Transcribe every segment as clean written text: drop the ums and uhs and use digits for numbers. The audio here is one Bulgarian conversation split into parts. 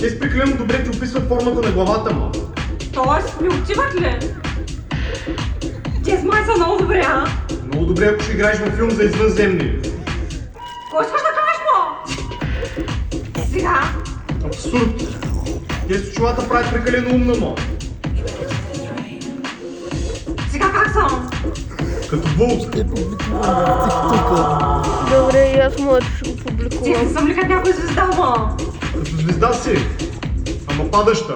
Те прекалено добре ти описват формата на главата му. Тоест, ми отиват ли? Те с май са много добре, а? Много добре, ако ще играеш във филм за извънземни. Кой искаш да кажеш, мо? Сега? Абсурд! Те с очилата правят прекалено умна, мо. Сега как съм? Като вълк. Добре, и аз моето ще го Ти публикувам. не съм ли като някой звезда, мо? Като звезда си. Ама падаща.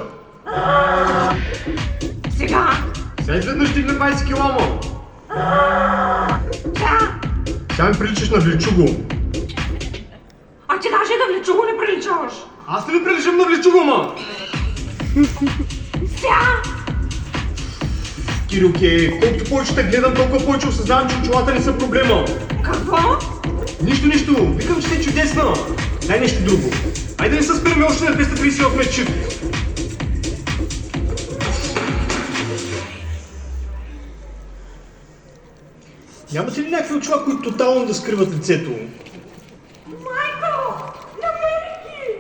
Сега? Сега изведнъж стигна 20 кила, мо. Сега? Сега ми приличаш на влечуго. А ти даже и да влечуго не приличаваш. Аз ли ми приличам на влечуго, ма? Сега? Кирилке, колкото повече те гледам, толкова повече осъзнавам, че очилата не са проблема. Какво? Нищо. Викам, че сте чудесна. Дай нещо друго. Айде да не се спираме още на 238 чифт. Нямате ли някакви очила, които тотално да скриват лицето? Майко! Намери ги!